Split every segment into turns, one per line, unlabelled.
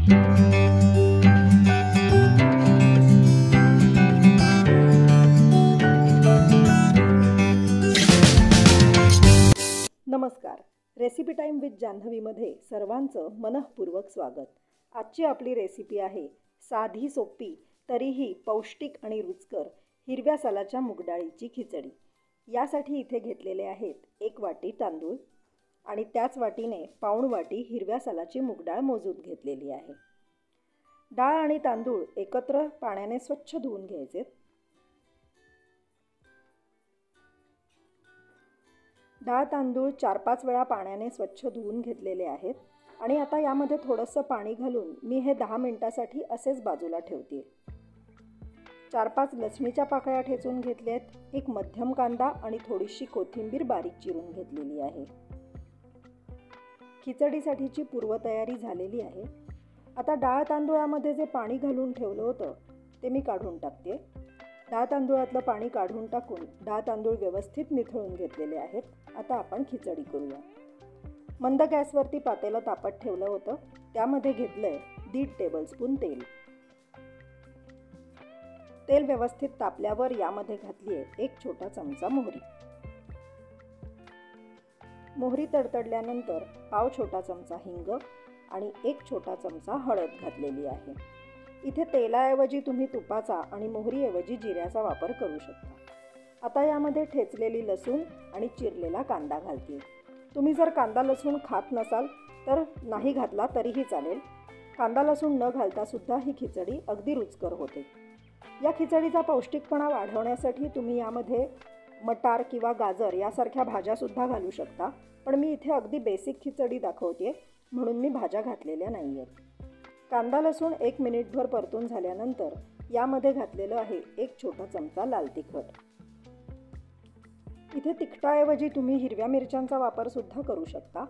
नमस्कार. Recipe time with जान्हवीमध्ये सर्वांचं मनःपूर्वक स्वागत. आजची आपली रेसिपी आहे साधी सोपी तरीही पौष्टिक आणि रुचकर हिरव्या सालाच्या मूगडाळीची खिचडी. यासाठी इथे घेतलेले आहेत 1 वाटी तांदूळ आणि त्याच वाटीने पाऊण वाटी हिरव्या सालाची मूगडाळ मोजून घेतलेली आहे. डाळ आणि तांदूळ एकत्र पाण्याने स्वच्छ धुवून घ्यायचे. डाळ तांदूळ 4-5 वेळा पाण्याने स्वच्छ धुवून घेतलेले आहेत आणि आता यामध्ये थोडंसं पाणी घालून मी हे 10 मिनिटासाठी असेच बाजूला ठेवते. 4-5 लसणीच्या पाकळ्या ठेचून घेतल्यात. एक मध्यम कांदा आणि थोडीशी कोथिंबीर बारीक चिरून घेतलेली आहे. खिचडीसाठीची पूर्वतयारी झालेली आहे. आता डाळ तांदूळामध्ये जे पाणी घालून ठेवलं होतं ते मी काढून टाकते. डाळ तांदूळातलं पाणी काढून टाकून डाळ तांदूळ व्यवस्थित निथळून घेतलेले आहेत. आता आपण खिचडी करूया. मंद गॅसवरती पातेलं तापत ठेवलं होतं. त्यामध्ये घेतलंय 1.5 टेबलस्पून तेल. तेल व्यवस्थित तापल्यावर यामध्ये घातली आहे 1 छोटा चमचा मोहरी. मोहरी तडतडल्यानंतर पाव छोटा चमचा हिंग आणि 1 छोटा चमचा हळद घातलेली आहे. इथे तेलाऐवजी तुम्ही तुपाचा आणि मोहरीऐवजी जिऱ्याचा वापर करू शकता. आता यामध्ये ठेचलेली लसूण आणि चिरलेला कांदा घालते. तुम्ही जर कांदा लसूण खात नसाल तर नाही घातला तरीही चालेल. कांदा लसूण न घालता सुद्धा ही खिचडी अगदी रुचकर होते. या खिचडीचा पौष्टिकपणा वाढवण्यासाठी तुम्ही यामध्ये मटार किंवा गाजर यासारख्या भाज्यासुद्धा घालू शकता. पण मी इथे अगदी बेसिक खिचडी दाखवते म्हणून मी भाज्या घातलेल्या नाही आहेत. कांदा लसूण 1 मिनिटभर परतून झाल्यानंतर यामध्ये घातलेलं आहे 1 छोटा चमचा लाल तिखट. इथे तिखटाऐवजी तुम्ही हिरव्या मिरच्यांचा वापर सुद्धा करू शकता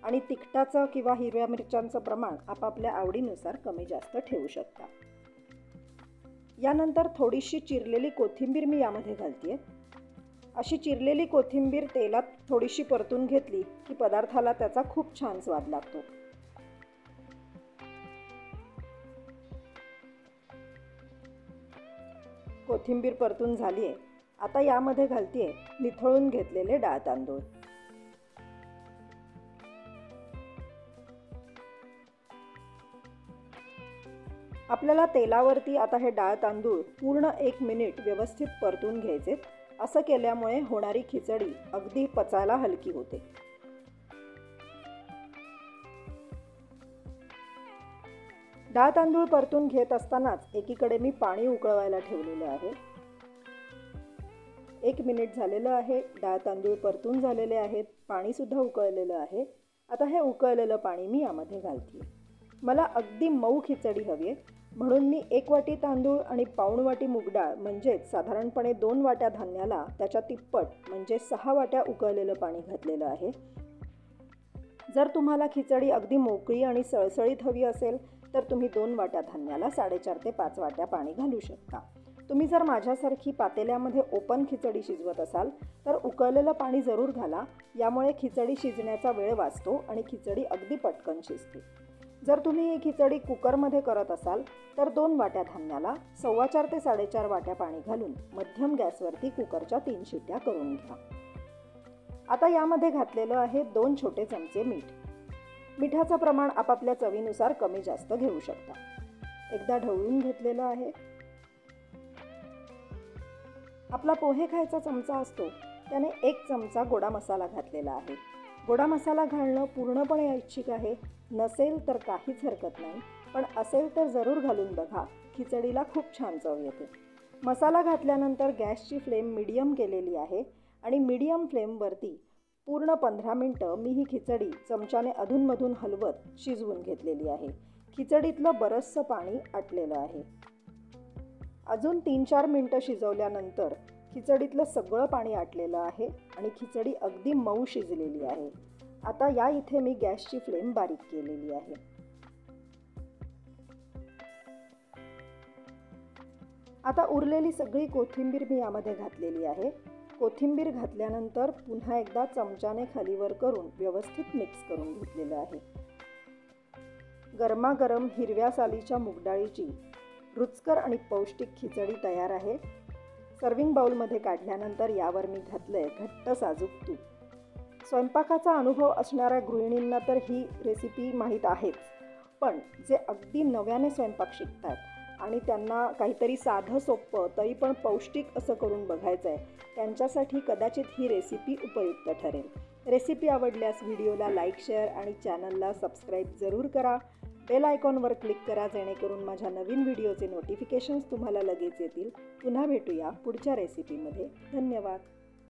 आणि तिखटाचं किंवा हिरव्या मिरच्यांचं प्रमाण आपापल्या आवडीनुसार कमी जास्त ठेवू शकता. यानंतर थोडीशी चिरलेली कोथिंबीर मी यामध्ये घालते. अशी चिरलेली कोथिंबीर तेलात थोडीशी परतून घेतली की पदार्थाला त्याचा खूप छान स्वाद लागतो. कोथिंबीर परतून झाली आहे. आता यामध्ये घालते निथळून घेतलेले डाळ तांदूळ. आपल्याला तेलावरती आता हे डाळ तांदूळ पूर्ण 1 मिनिट व्यवस्थित परतून घ्यायचे. असं केल्यामुळे होणारी खिचडी अगदी पचायला हलकी होते. डाळ तांदूळ परतून घेत असतानाच एकीकडे मी पाणी उकळवायला ठेवलेलं आहे. 1 मिनिट झालेलं आहे. डाळ तांदूळ परतून झालेले आहेत. पाणीसुद्धा उकळलेलं आहे. आता हे उकळलेलं पाणी मी यामध्ये घालते. मला अगदी मऊ खिचडी हवी आहे म्हणून मी 1 वाटी तांदूळ आणि पाऊण वाटी मूगडाळ म्हणजेच साधारणपणे 2 वाट्या धान्याला त्याच्या तिप्पट म्हणजे 6 वाट्या उकळलेलं पाणी घातलेलं आहे. जर तुम्हाला खिचडी अगदी मोकळी आणि सळसळीत हवी असेल तर तुम्ही 2 वाट्या धान्याला 4.5 ते 5 वाट्या पाणी घालू शकता. तुम्ही जर माझ्यासारखी पातेल्यामध्ये ओपन खिचडी शिजवत असाल तर उकळलेलं पाणी जरूर घाला. यामुळे खिचडी शिजण्याचा वेळ वाचतो आणि खिचडी अगदी पटकन शिजते. जर तुम्ही ही खिचडी कुकरमध्ये करत असाल तर 2 वाट्या धान्याला 4.25 ते 4.5 वाट्या पाणी घालून मध्यम गॅसवरती कुकरच्या 3 शिट्या करून घ्या. आता यामध्ये घातलेलं आहे 2 छोटे चमचे मीठ. मिठाचं प्रमाण आपापल्या चवीनुसार कमी जास्त घेऊ शकता. एकदा ढवळून घेतलेलं आहे. आपला पोहे खायचा चमचा असतो त्याने 1 चमचा गोडा मसाला घातलेला आहे. गोडा मसाला घालणं पूर्णपणे ऐच्छिक आहे. नसेल तर काहीच हरकत नाही, पण असेल तर जरूर घालून बघा. खिचडीला खूप छान चव येते. मसाला घातल्यानंतर गॅसची फ्लेम मीडियम केलेली आहे आणि मीडियम फ्लेमवरती पूर्ण 15 मिनटं मी ही खिचडी चमच्याने अधूनमधून हलवत शिजवून घेतलेली आहे. खिचडीतलं बरंचसं पाणी आटलेलं आहे. अजून 3-4 मिनटं शिजवल्यानंतर खिचडीतलं सगळं पाणी आटलेलं आहे आणि खिचडी अगदी मऊ शिजलेली आहे. आता या इथे मी गॅसची फ्लेम बारीक केलेली आहे. आता उरलेली सगळी कोथिंबीर मी यामध्ये घातलेली आहे. कोथिंबीर घातल्यानंतर पुन्हा एकदा चमच्याने खालीवर करून व्यवस्थित मिक्स करून घेतलेलं आहे. गरमागरम हिरव्या सालीच्या मूगडाळीची रुचकर आणि पौष्टिक खिचडी तयार आहे. सर्विंग बाउलमध्ये काढल्यानंतर यावर मी घातलंय घट्ट साजूक तूप. स्वयंपाकाचा अनुभव असणाऱ्या गृहिणींना तर ही रेसिपी माहीत आहेच, पण जे अगदी नव्याने स्वयंपाक शिकतात आणि त्यांना काहीतरी साधं सोपं तरी पण पौष्टिक असं करून बघायचं आहे, त्यांच्यासाठी कदाचित ही रेसिपी उपयुक्त ठरेल. रेसिपी आवडल्यास व्हिडिओला लाईक, शेअर आणि चॅनलला सबस्क्राईब जरूर करा. बेल आयकॉनवर क्लिक करा जेणेकरून माझ्या नवीन व्हिडिओचे नोटिफिकेशन्स तुम्हाला लगेच येतील. पुन्हा भेटूया पुढच्या रेसिपीमध्ये. धन्यवाद.